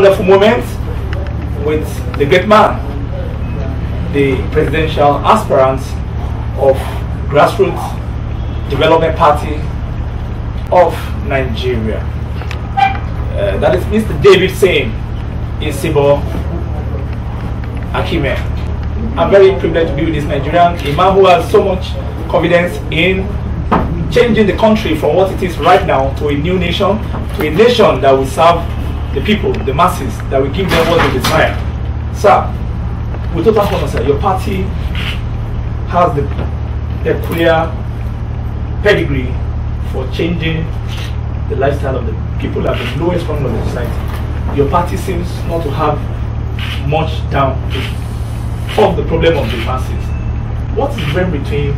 wonderful moment with the great man, the presidential aspirant of Grassroots Development Party of Nigeria. That is Mr. Davidson Isibor Akhimien. I'm very privileged to be with this Nigerian, a man who has so much confidence in changing the country from what it is right now to a new nation, to a nation that will serve the people, the masses, that will give them what they desire. Sir, with total honor, sir, your party has the peculiar pedigree for changing the lifestyle of the people at the lowest point of the society. Your party seems not to have much down to solve the problem of the masses. What is the difference between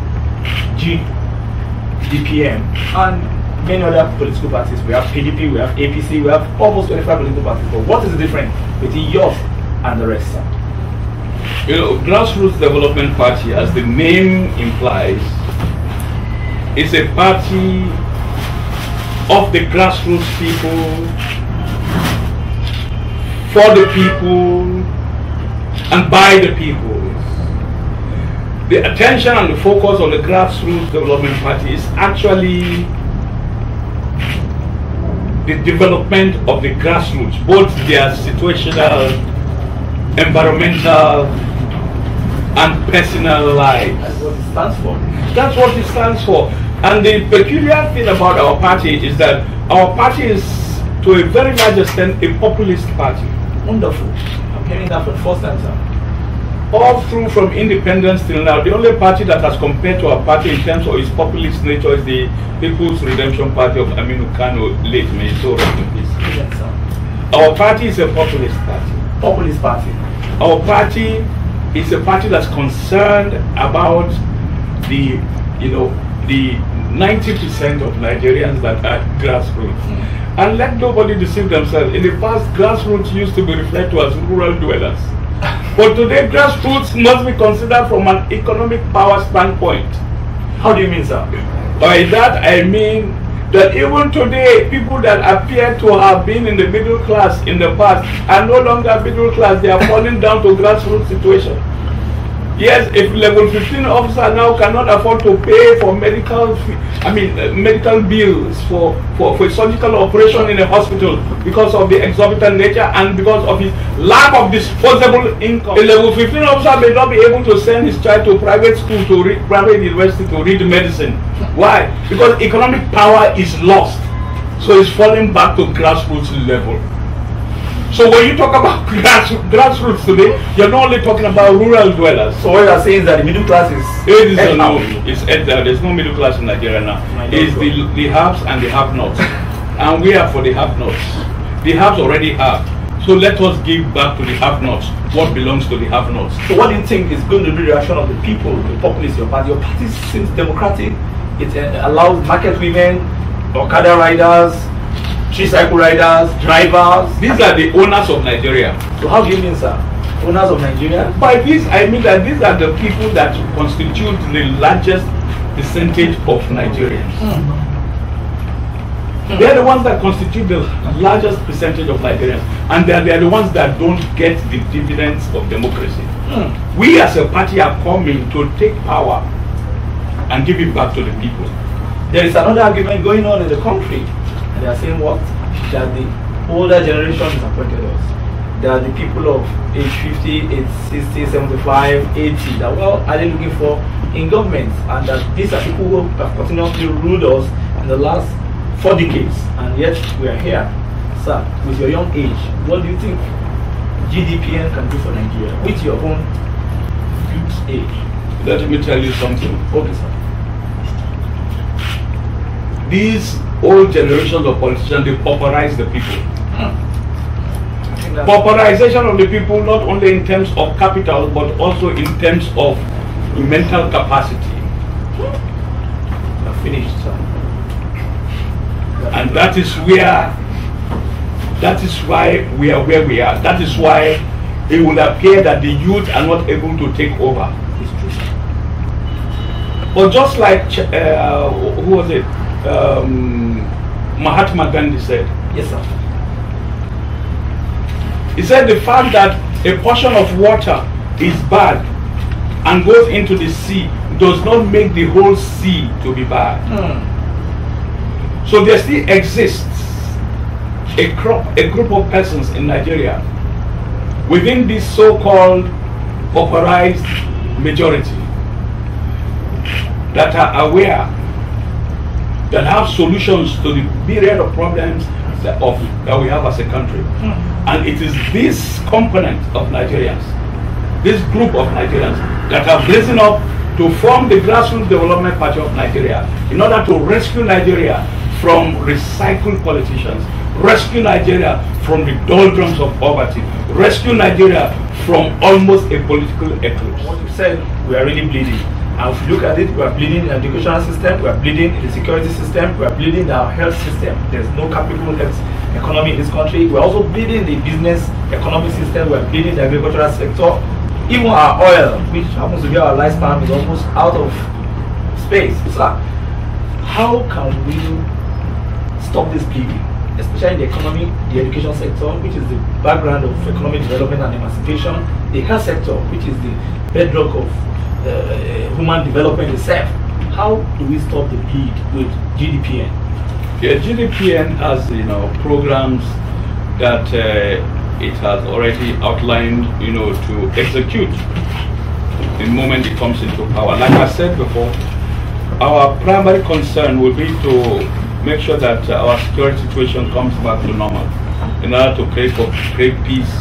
GDPN and many other political parties? We have PDP, we have APC, we have almost 25 political parties. But what is the difference between yours and the rest, sir? You know, Grassroots Development Party, as the name implies, is a party of the grassroots people, for the people, and by the people. The attention and the focus on the Grassroots Development Party is actually the development of the grassroots, both their situational, environmental, and personal lives. That's what it stands for. That's what it stands for. And the peculiar thing about our party is that our party is, to a very large extent, a populist party. Wonderful. I'm hearing that for the first time, sir. All through from independence till now, the only party that has compared to our party in terms of its populist nature is the People's Redemption Party of Aminu Kano, late Minnesota. Yes, sir. Our party is a populist party. Populist party. Our party is a party that's concerned about the 90% of Nigerians that are grassroots. And let nobody deceive themselves. In the past, grassroots used to be referred to as rural dwellers. But today, grassroots must be considered from an economic power standpoint. How do you mean, sir? By that, I mean that even today, people that appear to have been in the middle class in the past are no longer middle class. They are falling down to grassroots situation. Yes, if level 15 officer now cannot afford to pay for medical bills for a surgical operation in a hospital because of the exorbitant nature and because of his lack of disposable income, a level 15 officer may not be able to send his child to private school, to read private university, to read medicine. Why? Because economic power is lost. So it's falling back to grassroots level. So when you talk about grassroots today, you're not only talking about rural dwellers. So what you are saying is that the middle class is there's no middle class in Nigeria now. It's the haves and the have-nots. And we are for the have-nots. The haves already have. So let us give back to the have-nots what belongs to the have-nots. So what do you think is going to be the reaction of the people, the populace, your party? Your party seems democratic. It allows market women, Okada riders, tricycle riders, drivers. These are the owners of Nigeria. So how do you mean, sir? Owners of Nigeria? By this, I mean that these are the people that constitute the largest percentage of Nigerians. They are the ones that constitute the largest percentage of Nigerians. And they are the ones that don't get the dividends of democracy. We as a party are coming to take power and give it back to the people. There is another argument going on in the country. They are saying what? That the older generation disappointed us. They are the people of age 50, age 60, 75, 80 that are they looking for in government, and that these are people who have continuously ruled us in the last 4 decades, and yet we are here. Sir, with your young age, what do you think GDPN can do for Nigeria with your own youth age? Let me tell you something. Okay, sir. These old generations of politicians, they pauperize the people. Pauperization of the people, not only in terms of capital, but also in terms of mental capacity. You're finished, sir. And that is why we are where we are. That is why it will appear that the youth are not able to take over. It's true, sir. But just like, who was it? Mahatma Gandhi said, yes, sir. He said the fact that a portion of water is bad and goes into the sea does not make the whole sea to be bad. So there still exists a group of persons in Nigeria within this so-called pauperized majority that are aware, that have solutions to the myriad of problems that we have as a country. And it is this component of Nigerians, this group of Nigerians, that have risen up to form the Grassroots Development Party of Nigeria in order to rescue Nigeria from recycled politicians, rescue Nigeria from the doldrums of poverty, rescue Nigeria from almost a political eclipse. What you said, we are really bleeding. And if you look at it, we are bleeding in the educational system, we are bleeding in the security system, we are bleeding in our health system. There's no capable health economy in this country. We are also bleeding in the business economic system, we are bleeding in the agricultural sector. Even our oil, which happens to be our lifespan, is almost out of space. So how can we stop this bleeding, especially in the economy, the education sector, which is the background of economic development and emancipation, the health sector, which is the bedrock of human development itself? How do we stop the bleed with GDPN? Yeah, GDPN has programs that it has already outlined to execute the moment it comes into power. Like I said before, our primary concern will be to make sure that our security situation comes back to normal in order to create peace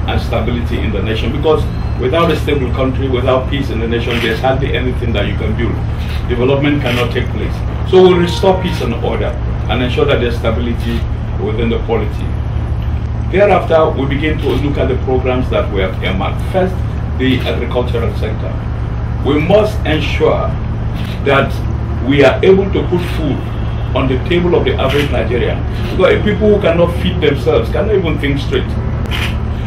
and stability in the nation, because without a stable country, without peace in the nation, there's hardly anything that you can build. Development cannot take place. So we'll restore peace and order and ensure that there's stability within the polity. Thereafter, we begin to look at the programs that we have earmarked. First, the agricultural sector. We must ensure that we are able to put food on the table of the average Nigerian. Because people who cannot feed themselves cannot even think straight.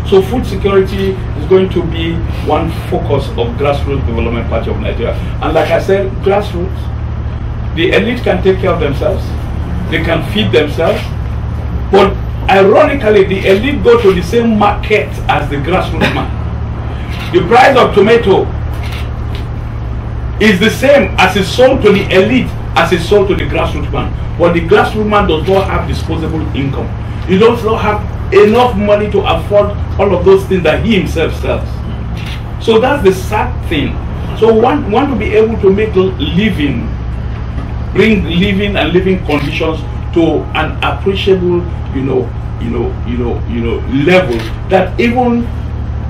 So food security is going to be one focus of Grassroots Development Party of Nigeria. And like I said, grassroots, the elite can take care of themselves, they can feed themselves, but ironically, the elite go to the same market as the grassroots man. The price of tomato is the same as it's sold to the elite as it's sold to the grassroots man. But the grassroots man does not have disposable income. He does not have enough money to afford all of those things that he himself sells. So that's the sad thing. So one to be able to make living, bring living and living conditions to an appreciable, level that even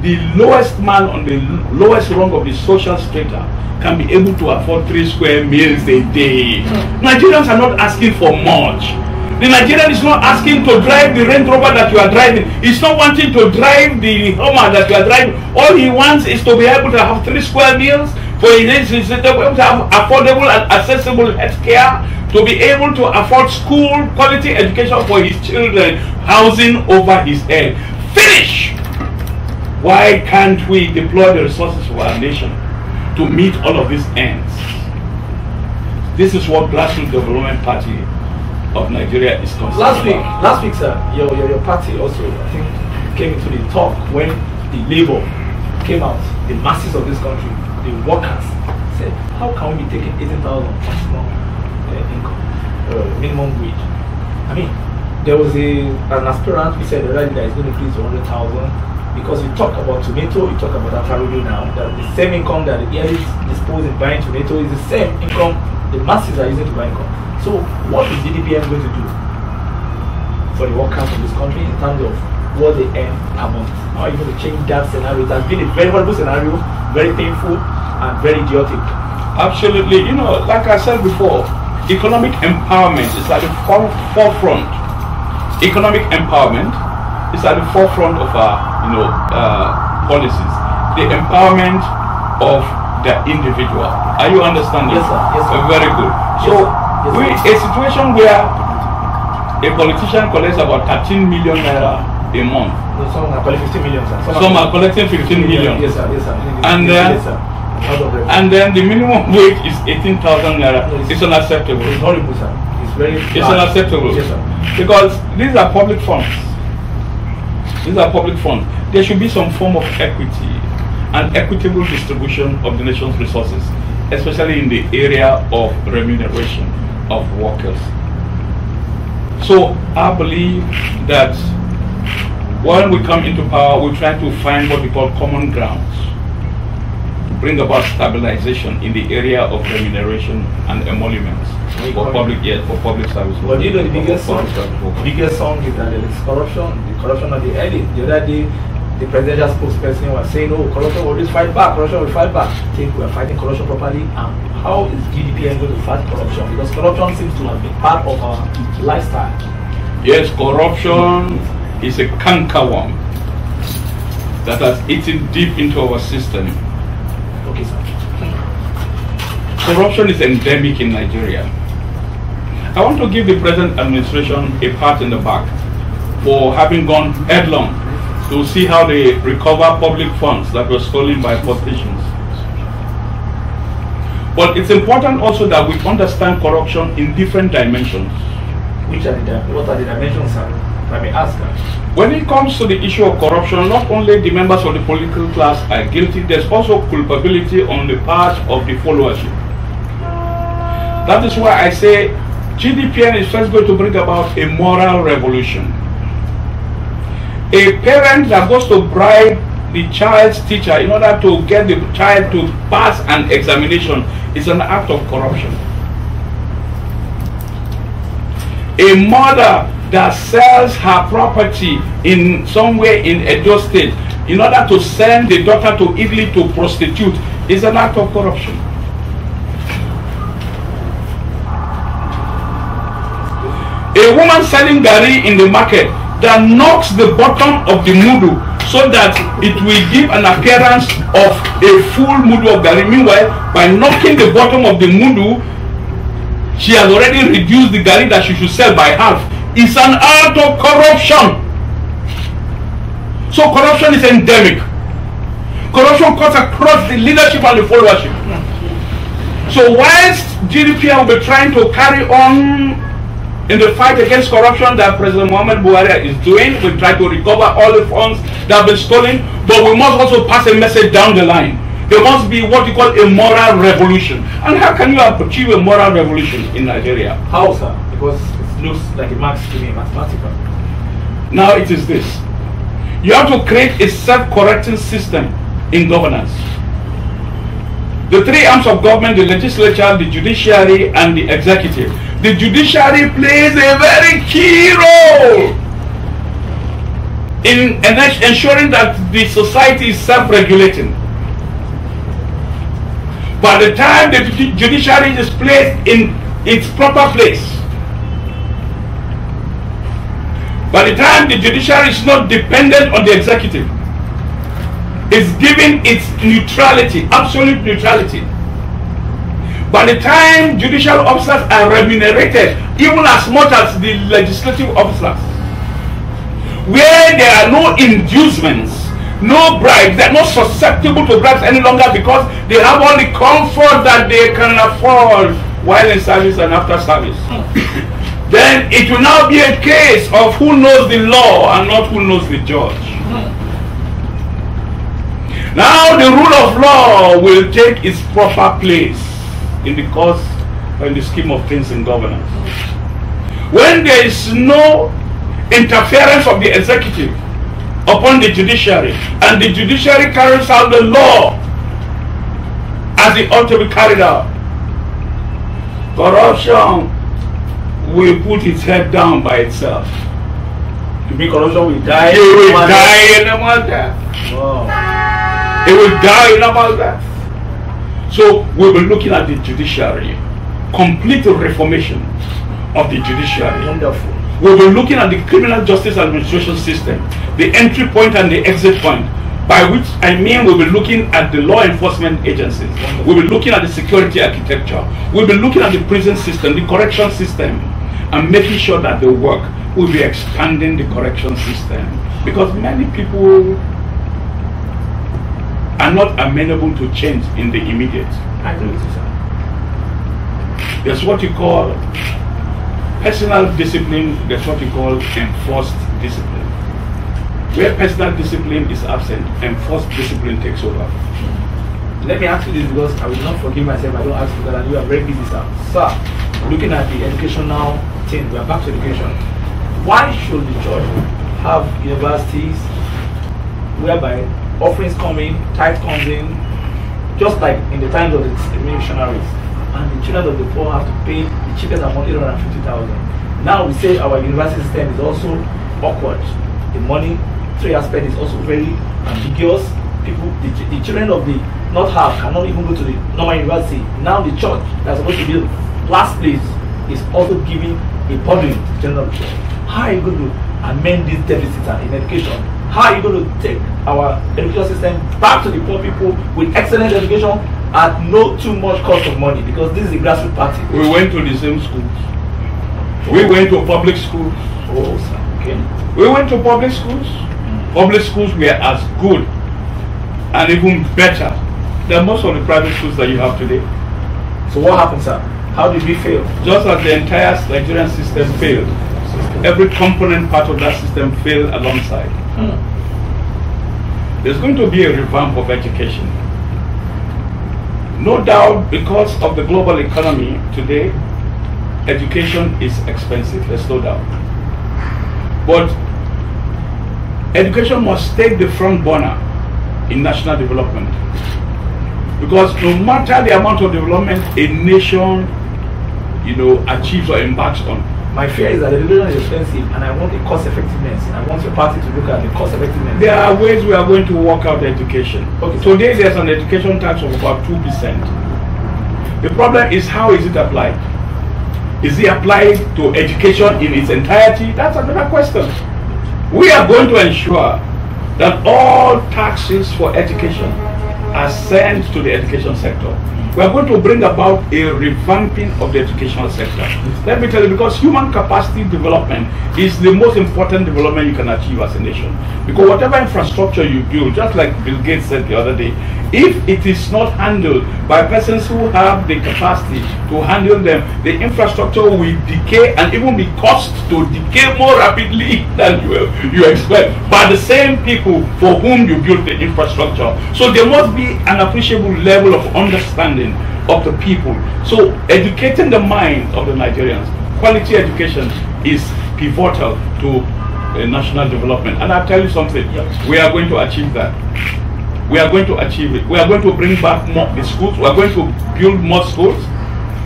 the lowest man on the lowest rung of the social strata can be able to afford 3 square meals a day. Nigerians are not asking for much. The Nigerian is not asking to drive the Range Rover that you are driving. He's not wanting to drive the Hummer that you are driving. All he wants is to be able to have 3 square meals, for he needs to have affordable and accessible health care, to be able to afford school quality education for his children, housing over his head. Finish! Why can't we deploy the resources of our nation to meet all of these ends? This is what Grassroots Development Party of Nigeria is concerned. Last week, sir, your party also, I think, came into the talk when the labor came out, the masses of this country, the workers, said, how can we be taking 18,000 maximum income, minimum wage? I mean, there was an aspirant who said already that it's going to increase to 100,000, because you talk about tomato, you talk about Atarudu now, that the same income that the elite dispose in buying tomato is the same income the masses are using to buy income. So what is GDPN going to do for the workers of this country in terms of what they earn per month? How are you going to change that scenario? It has been a very horrible scenario, very painful and very idiotic. Absolutely. Like I said before, economic empowerment is at the forefront. Economic empowerment is at the forefront of our policies. The empowerment of the individual. Are you understanding? Yes, sir. Yes, sir. Very good. So a situation where a politician collects about 13 million naira a month. No, some are collecting 15 million, sir. Some are collecting 15 million. Yes, sir. Yes, sir. And then the minimum wage is 18,000 naira. No, it's unacceptable. It's horrible, sir. It's very bad. It's unacceptable. Yes, sir. Because these are public funds. These are public funds. There should be some form of equity and equitable distribution of the nation's resources, especially in the area of remuneration of workers. So I believe that when we come into power, we try to find what we call common grounds, bring about stabilization in the area of remuneration and emoluments for public service. But you know the biggest song is that there is corruption, the corruption of the elite. The other day, the presidential spokesperson was saying, oh, corruption will always fight back, corruption will fight back. I think we are fighting corruption properly. And how is GDPN going to fight corruption? Because corruption seems to have been part of our lifestyle. Yes, corruption is a cankerworm that has eaten deep into our system. Okay, sir. Corruption is endemic in Nigeria. I want to give the present administration a pat in the back for having gone headlong to see how they recover public funds that were stolen by politicians. But it's important also that we understand corruption in different dimensions. What are the dimensions, sir? Let me ask her. When it comes to the issue of corruption, not only the members of the political class are guilty, there's also culpability on the part of the followership. That is why I say GDPN is first going to bring about a moral revolution. A parent that goes to bribe the child's teacher in order to get the child to pass an examination is an act of corruption. A mother that sells her property in some way in Edo State in order to send the daughter to Italy to prostitute is an act of corruption. A woman selling gari in the market that knocks the bottom of the mudu so that it will give an appearance of a full mudu of gari. Meanwhile, by knocking the bottom of the mudu, she has already reduced the gari that she should sell by half. It's an act of corruption. So corruption is endemic. Corruption cuts across the leadership and the followership. So whilst GDPN will be trying to carry on in the fight against corruption that President Muhammad Buhari is doing, we try to recover all the funds that have been stolen, but we must also pass a message down the line. There must be what you call a moral revolution. And how can you achieve a moral revolution in Nigeria? How, sir? Because it looks like a max to me, mathematical. Now it is this. You have to create a self-correcting system in governance. The three arms of government, the legislature, the judiciary, and the executive. The judiciary plays a very key role in ensuring that the society is self-regulating. By the time the judiciary is placed in its proper place, by the time the judiciary is not dependent on the executive, it's given its neutrality, absolute neutrality. By the time judicial officers are remunerated, even as much as the legislative officers, where there are no inducements, no bribes, they're not susceptible to bribes any longer because they have all the comfort that they can afford while in service and after service. Then it will now be a case of who knows the law and not who knows the judge. Now the rule of law will take its proper place in the course or in the scheme of things in governance. When there is no interference of the executive upon the judiciary, and the judiciary carries out the law as it ought to be carried out, corruption will put its head down by itself. You mean corruption will die? It will die in about that. Wow. It will die in about that. So we'll be looking at the judiciary, complete reformation of the judiciary. Wonderful. We'll be looking at the criminal justice administration system, the entry point and the exit point, by which I mean we'll be looking at the law enforcement agencies, we'll be looking at the security architecture, we'll be looking at the prison system, the correction system, and making sure that they work. We'll be expanding the correction system because many people are not amenable to change in the immediate. I agree with you, sir. There's what you call personal discipline, there's what you call enforced discipline. Where personal discipline is absent, enforced discipline takes over. Let me ask you this, because I will not forgive myself. I don't ask you that, and you are very busy, sir. Sir, looking at the educational thing, we are back to education. Why should the church have universities whereby offerings come in, tithe comes in, just like in the times of the missionaries, and the children of the poor have to pay the cheapest amount, 850,000. Now we say our university system is also awkward. The monetary aspect is also very ambiguous. People, the children of the not have cannot even go to the normal university. Now the church that's supposed to be the last place is also giving a burden to the children of the church. How are you going to amend these deficits in education? How are you going to take our education system back to the poor people with excellent education at no too much cost of money? Because this is a grassroots party. We went to the same schools. We went to public schools. Oh, sir. Okay. We went to public schools. Public schools were as good and even better than most of the private schools that you have today. So what happened, sir? How did we fail? Just as the entire Nigerian system failed, every component part of that system failed alongside. There's going to be a revamp of education. No doubt, because of the global economy today, education is expensive, there's no doubt. But education must take the front burner in national development. Because no matter the amount of development a nation, achieves or embarks on, my fear is that the education is expensive, and I want a cost effectiveness. I want your party to look at the cost effectiveness. There are ways we are going to work out education. Okay. Today there's an education tax of about 2%. The problem is, how is it applied? Is it applied to education in its entirety? That's another question. We are going to ensure that all taxes for education are sent to the education sector. We are going to bring about a revamping of the educational sector. Let me tell you, because human capacity development is the most important development you can achieve as a nation. Because whatever infrastructure you build, just like Bill Gates said the other day, if it is not handled by persons who have the capacity to handle them, the infrastructure will decay and even be caused to decay more rapidly than you expect by the same people for whom you built the infrastructure. So there must be an appreciable level of understanding of the people. So educating the mind of the Nigerians, quality education is pivotal to national development. And I'll tell you something, we are going to achieve that. We are going to achieve it. We are going to bring back more the schools. We are going to build more schools.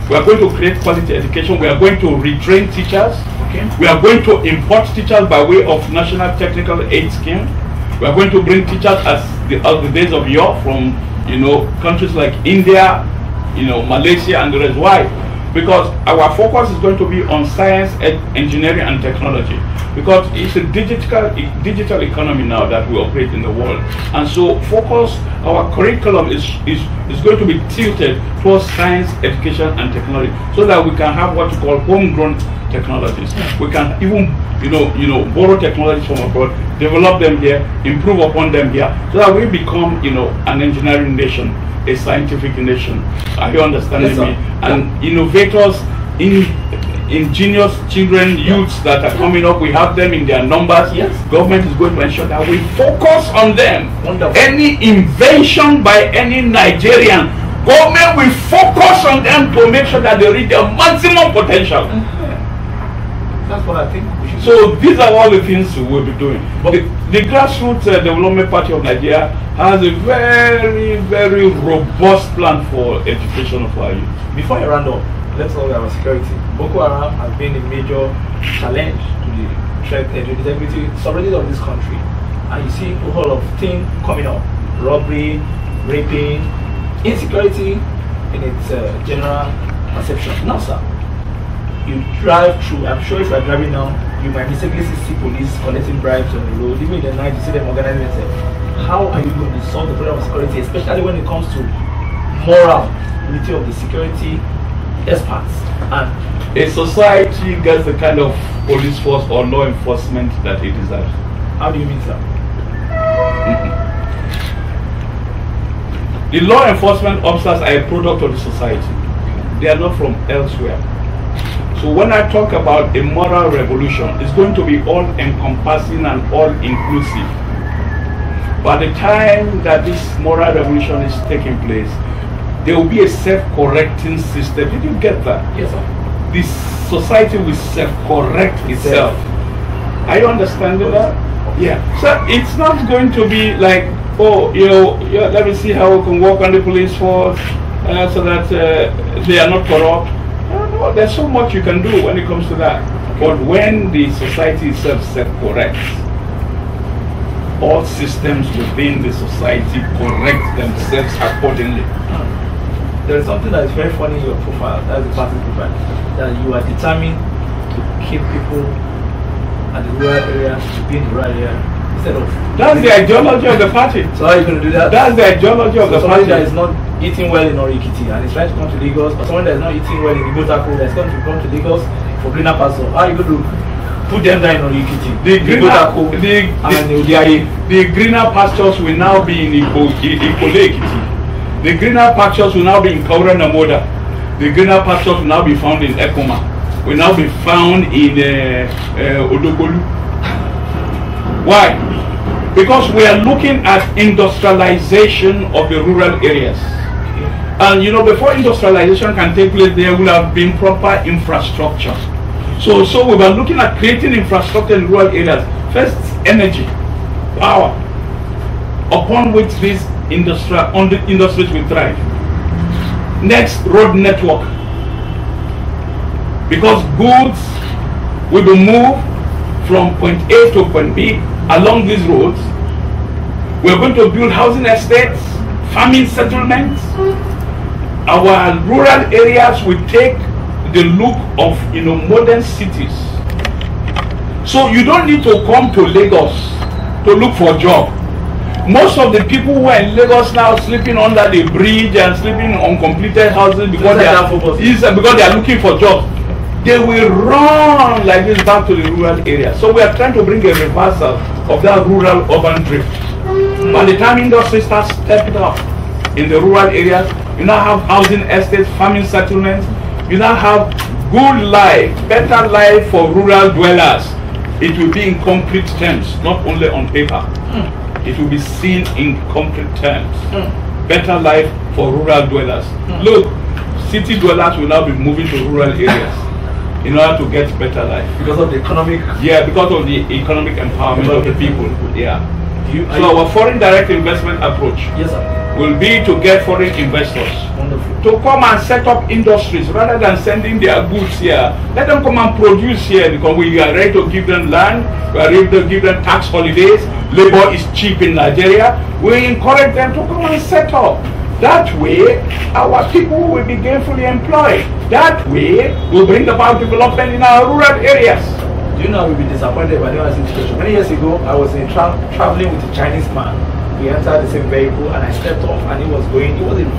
We are going to create quality education. We are going to retrain teachers. Okay. We are going to import teachers by way of National Technical Aid Scheme. We are going to bring teachers as the days of yore from countries like India, Malaysia and the rest. Why? Because our focus is going to be on science, engineering and technology. Because it's a digital economy now that we operate in the world. And so our curriculum is going to be tilted towards science, education and technology, so that we can have what we call homegrown technologies. We can even borrow technologies from abroad, develop them here, improve upon them here, so that we become an engineering nation, a scientific nation. Are you understanding me? And innovators, ingenious children, youths that are coming up, we have them in their numbers. Yes. Government is going to ensure that we focus on them. Wonderful. Any invention by any Nigerian, government will focus on them to make sure that they reach their maximum potential. That's what I think we should do. So these are all the things we will be doing. But the Grassroots Development Party of Nigeria has a very, very robust plan for education of our youth. Before I round up, let's talk about security. Boko Haram has been a major challenge to the threat and the integrity, sovereignty of this country. And you see a whole of things coming up: robbery, raping, insecurity in its general perception. Now, sir, you drive through, I'm sure if you are driving now, you might mistakenly see police collecting bribes on the road. Even in the night, you see them organizing themselves. How are you going to solve the problem of security, especially when it comes to moral unity of the security experts? And a society gets the kind of police force or law enforcement that it deserves. How do you mean, sir? The law enforcement officers are a product of the society. They are not from elsewhere. So when I talk about a moral revolution, it's going to be all-encompassing and all-inclusive. By the time that this moral revolution is taking place, there will be a self-correcting system. Did you get that? Yes, sir. This society will self-correct itself. Are you understanding that? Yeah. So it's not going to be like, oh, let me see how we can work on the police force so that they are not corrupt. No, there's so much you can do when it comes to that. But when the society itself self-corrects, all systems within the society correct themselves accordingly. There is something that is very funny in your profile, that's the party profile, that you are determined to keep people at the rural area to be in the rural area instead of... That's the ideology of the party. So how are you going to do that? That's the ideology of the party. Somebody that is not eating well in Orikiti and is trying to come to Lagos, or someone that is not eating well in Igbotaku that is going to come to Lagos for greener pasture, how are you going to put them down in Orikiti? The greener pastures will now be in Ikole-Ekiti. The greener pastures will now be in Kaura Namoda. The greener pastures will now be found in Ekoma. Will now be found in Odogolu. Why? Because we are looking at industrialization of the rural areas. And before industrialization can take place, there will have been proper infrastructure. So we were looking at creating infrastructure in rural areas. First, energy, power, upon which these industries will thrive. Next, road network. Because goods will be moved from point A to point B along these roads. We're going to build housing estates, farming settlements. Our rural areas will take the look of modern cities. So you don't need to come to Lagos to look for a job. Most of the people who are in Lagos now sleeping under the bridge and sleeping on completed houses because they are looking for jobs. They will run like this back to the rural area. So we are trying to bring a reversal of that rural-urban drift. By the time industry starts stepping up in the rural areas, you now have housing estates, farming settlements. You now have good life, better life for rural dwellers. It will be in concrete terms, not only on paper. It will be seen in concrete terms. Better life for rural dwellers. Look, city dwellers will now be moving to rural areas in order to get better life. Because of the economic... Yeah, because of the economic empowerment of the people. Yeah. So our foreign direct investment approach will be to get foreign investors to come and set up industries rather than sending their goods here. Let them come and produce here because we are ready to give them land, we are ready to give them tax holidays. Labor is cheap in Nigeria. We encourage them to come and set up. That way, our people will be gainfully employed. That way, we'll bring about development in our rural areas. Do you know I will be disappointed by the situation? Many years ago, I was traveling with a Chinese man. We entered the same vehicle and I stepped off and he was a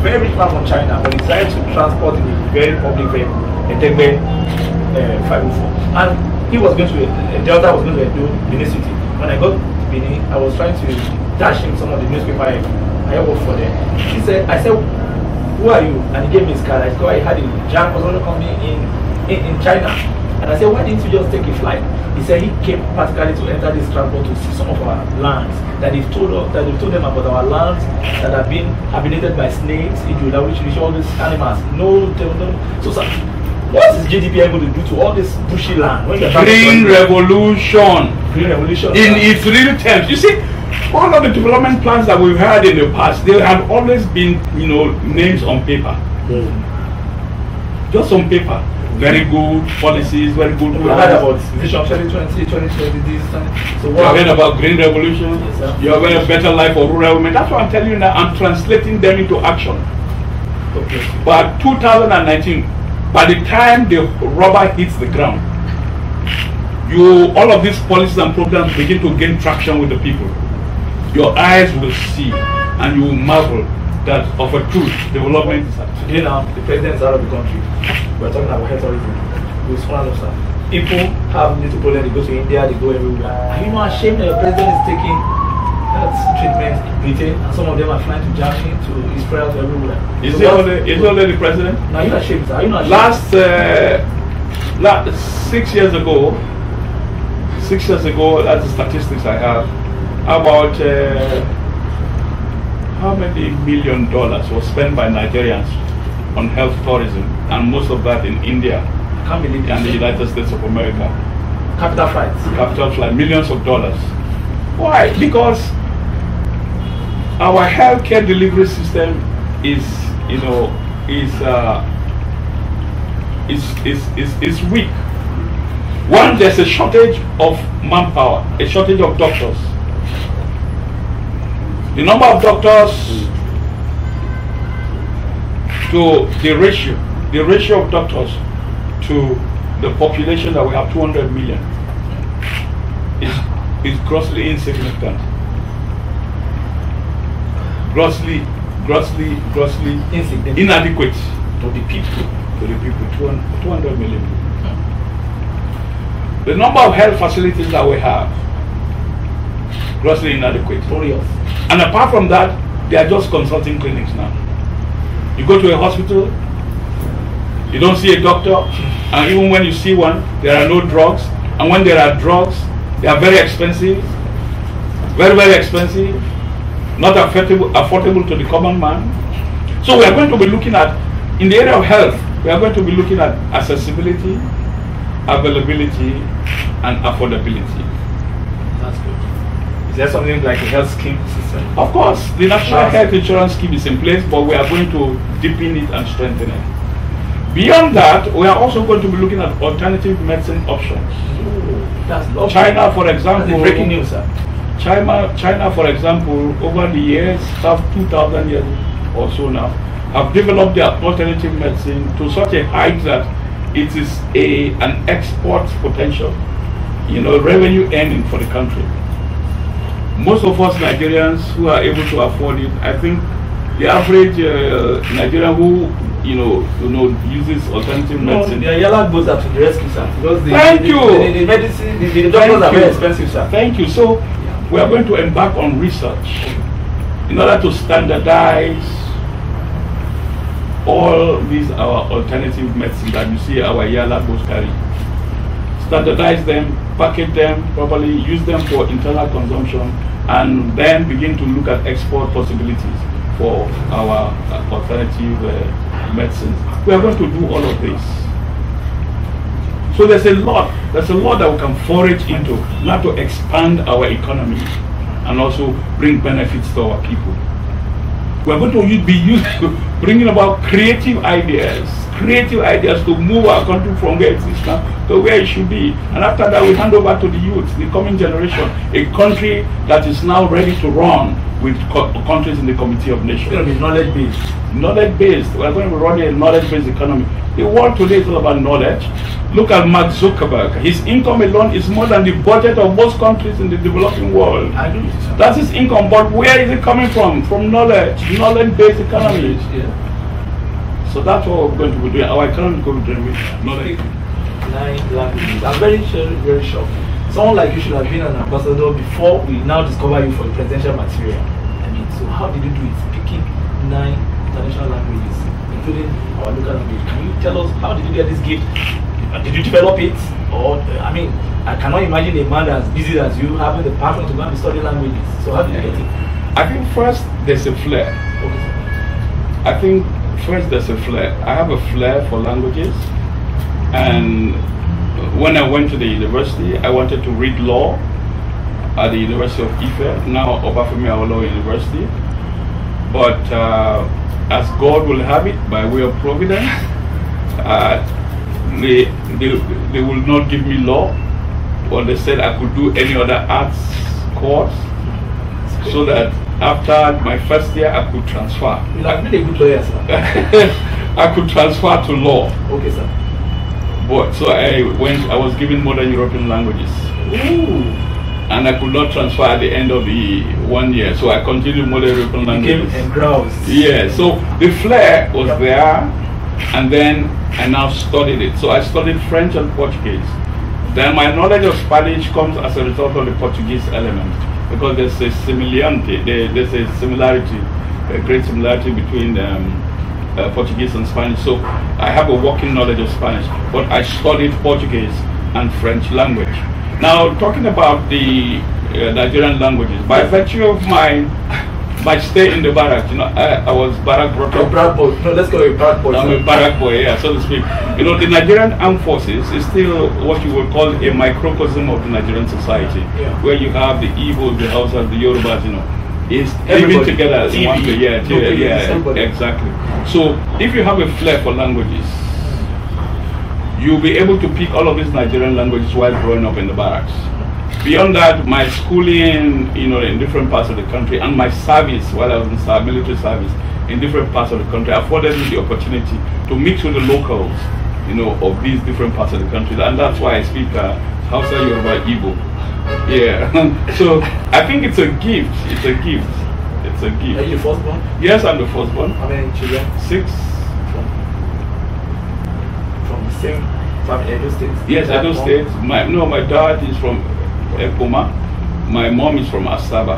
very rich man from China, but he decided to transport in a very public vehicle, a Tegbe 504. And he was going to, Delta was going to do Benin City. When I got to Benin, I was trying to dash him some of the newspaper I worked for them. I said, who are you? And he gave me his card. I said, I had a Jan Consulting company in China. And I said, why didn't you just take a flight? He said he came particularly to enter this transport to see some of our lands that they've told them about our lands that have been habitated by snakes, which all these animals. So what is GDPN going to do to all this bushy land? Green revolution. Green revolution. In its real terms. You see, all of the development plans that we've had in the past, they have always been, names on paper. Just on paper. Very good policies, very good plans. We heard about Vision 2020, 2020, this. So you are heard about Green Revolution. Yes, you are going to better life for rural women. That's what I'm telling you now. I'm translating them into action. Okay. But 2019, by the time the rubber hits the ground, all of these policies and programs begin to gain traction with the people. Your eyes will see and you will marvel that of a truth, development is happening. Today now, the president is out of the country. We're talking about health tourism. People have little problem, they go to India, they go everywhere. Are you not ashamed that your president is taking health treatment in Britain and some of them are flying to Germany, to Israel, to everywhere? Is he only the president? No, are you ashamed? Are you not ashamed? Last 6 years ago, that's the statistics I have, about how many $1 million was spent by Nigerians on health tourism, and most of that in India and the United States of America. Capital flights, millions of dollars. Why? Because our healthcare delivery system is weak. One, there's a shortage of manpower, a shortage of doctors. The number of doctors to the ratio of doctors to the population that we have, 200 million, is grossly insignificant. Grossly inadequate to the people, 200 million. The number of health facilities that we have, grossly inadequate. And apart from that, they are just consulting clinics now. You go to a hospital, you don't see a doctor, and even when you see one, there are no drugs. And when there are drugs, they are very expensive, very expensive, not affordable to the common man. So we are going to be looking at, in the area of health, we are going to be looking at accessibility, availability, and affordability. That's good. Is there something like a health scheme system? Of course, the National Health Insurance Scheme is in place, but we are going to deepen it and strengthen it. Beyond that, we are also going to be looking at alternative medicine options. China, for example, breaking news, sir. China, for example, over the years, 2,000 years or so now, have developed their alternative medicine to such a height that it is an export potential, revenue earning for the country. Most of us Nigerians who are able to afford it, I think the average Nigerian who uses alternative medicine. The Yala goes up to the rescue, sir. Because the medicine, the doctors are very expensive, sir. Thank you. So we are going to embark on research in order to standardize all these our alternative medicine that you see our Yala boats carry. Standardize them, package them properly, use them for internal consumption, and then begin to look at export possibilities for our alternative medicines. We are going to do all of this. So there's a lot that we can forage into, not to expand our economy and also bring benefits to our people. We are going to be bringing about creative ideas to move our country from where it is now to where it should be. And after that, we hand over to the youth, the coming generation, a country that is now ready to run with countries in the Committee of Nations. It's going to be knowledge-based. Knowledge-based. We are going to be running a knowledge-based economy. The world today is all about knowledge. Look at Mark Zuckerberg. His income alone is more than the budget of most countries in the developing world. I agree with you, sir. That's his income, but where is it coming from? From knowledge, knowledge-based economy. Yeah. So that's what we're going to be doing. Our economy is going to be doing with knowledge. 9 languages. I'm very shocked. Someone like you should have been an ambassador before we now discover you for the presidential material. I mean, so how did you do it? Speaking 9 international languages, including our local language. Can you tell us how did you get this gift? Did you develop it? Or, I mean, I cannot imagine a man as busy as you having the passion to go and study languages. So how did you get it? I think first there's a flair. Okay, sir. I think first there's a flair. I have a flair for languages, and when I went to the university, I wanted to read law at the University of Ife, now Obafemi Awolowo University. But as God will have it, by way of providence, they will not give me law, or they said I could do any other arts course, so that after my first year I could transfer. You have been a good lawyer, sir. I could transfer to law. Okay, sir. But so I was given modern European languages. Ooh. And I could not transfer at the end of the 1 year, so I continued modern European languages. Became engrossed. Yeah, so the flair was there, and then I now studied it. So I studied French and Portuguese. Then my knowledge of Spanish comes as a result of the Portuguese element, because there's a similarity, a great similarity between Portuguese and Spanish, so I have a working knowledge of Spanish, but I studied Portuguese and French language. Now, talking about the Nigerian languages, by virtue of my stay in the barracks, I was barrack brought up. No, let's go with barrack boy. I'm a barrack boy, yeah, so to speak. The Nigerian armed forces is still what you would call a microcosm of the Nigerian society, where you have the Igbos, the Hausas, the Yorubas, is living together as one. Yeah, exactly. So if you have a flair for languages, you'll be able to pick all of these Nigerian languages while growing up in the barracks. Beyond that, my schooling, in different parts of the country, and my service while I was in military service in different parts of the country afforded me the opportunity to mix with the locals, of these different parts of the country, and that's why I speak Hausa, Yoruba, Igbo. Yeah. So I think it's a gift. It's a gift. It's a gift. Are you the firstborn? Yes, I'm the firstborn. How many children? 6. From the same family, Edo State? Yes, Edo State. My dad is from Ekoma. My mom is from Asabe.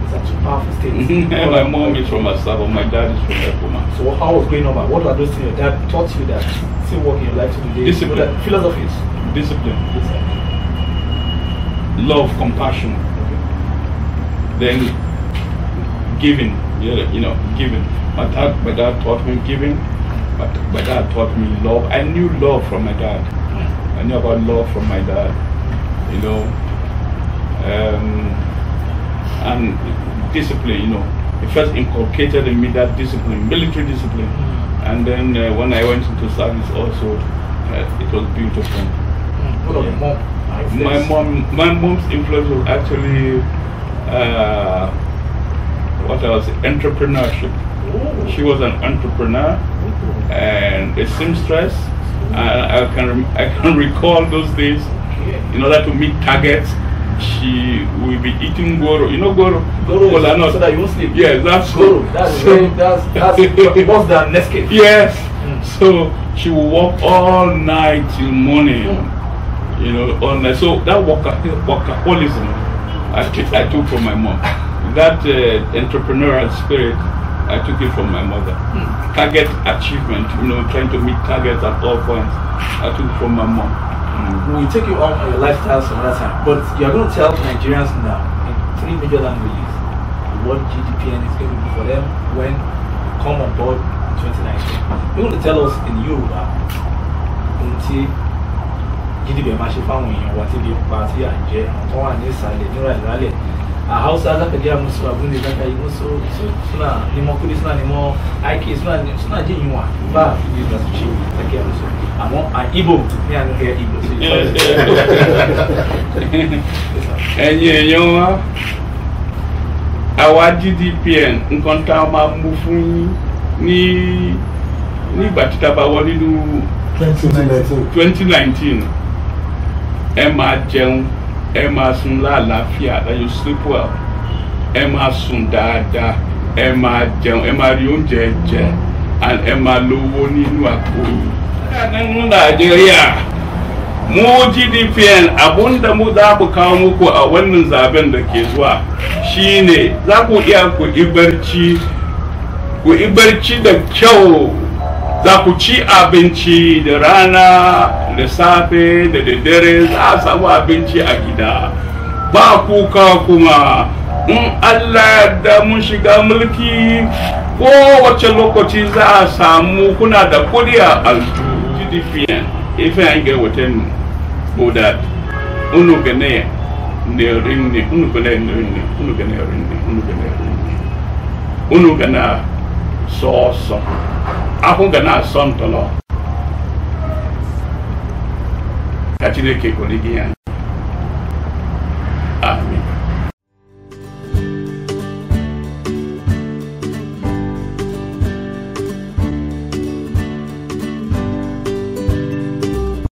It's actually powerful states. My mom is from Asabe. My dad is from Ekoma. So how was going on? What were those things your dad taught you that still work in your life today? Discipline. Philosophies. Discipline. Love, compassion. Then giving. Giving. My dad taught me giving. My dad taught me love. I knew love from my dad. I knew about love from my dad. And discipline. He first inculcated in me that discipline, military discipline. And then when I went into service also, it was beautiful. What about your mom? My mom's influence was actually entrepreneurship. Ooh. She was an entrepreneur and a seamstress. I can recall those days. In order to meet targets, she will be eating goro. Goro? Goro, so that you won't sleep. Yes, that's goro. That's what's the next case? Yes. So she will work all night till morning. All night. So that workaholism I took from my mom. That entrepreneurial spirit, I took it from my mother. Target achievement, trying to meet targets at all points, I took it from my mom. We'll take you on your lifestyle some other time, but you're going to tell Nigerians now in 3 major languages what GDPN is going to be for them when you come on board in 2019. You're going to tell us in Yoruba GDPN máa ṣe fáwọn èèyàn wa tí bí pa tí à ń jẹ àwọn tó wà ní ìsàlẹ̀ ní ìrànlẹ̀ Hausa Afrika musu abun da zaka yi musu suna neman kudi suna neman aiki suna jin yunwa ba su da su ci take musu amma a Igbo ne an ga Igbo ẹ̀yin èèyàn wa àwa GDPN nǹkan tá a máa mú fún ní ìgbà tí tá bá wọ nínú 2019 ẹ máa jẹun ẹ máa sùn lálàáfíà, that you sleep well, ẹ máa sùn dáadáa, ẹ máa jẹun, ẹ máa rí oúnjẹ jẹ, and ẹ máa lówó nínú àpò yìí. Nigeria mu GDPN abunda mu za ku kawo muku a wannan zaben da ke zuwa shine za ku iya ku ibarci da kyau, za ku ci abinci da rana da safe da daddare, za a samu abinci a gida ba kuka kuma in Allah da mun shiga mulki kowace lokaci za a samu kuna da kudi a alju. GDPN ife an ga watan bodat unu gane ne rinne unu gana so aku gana son tolo kachile ke koligian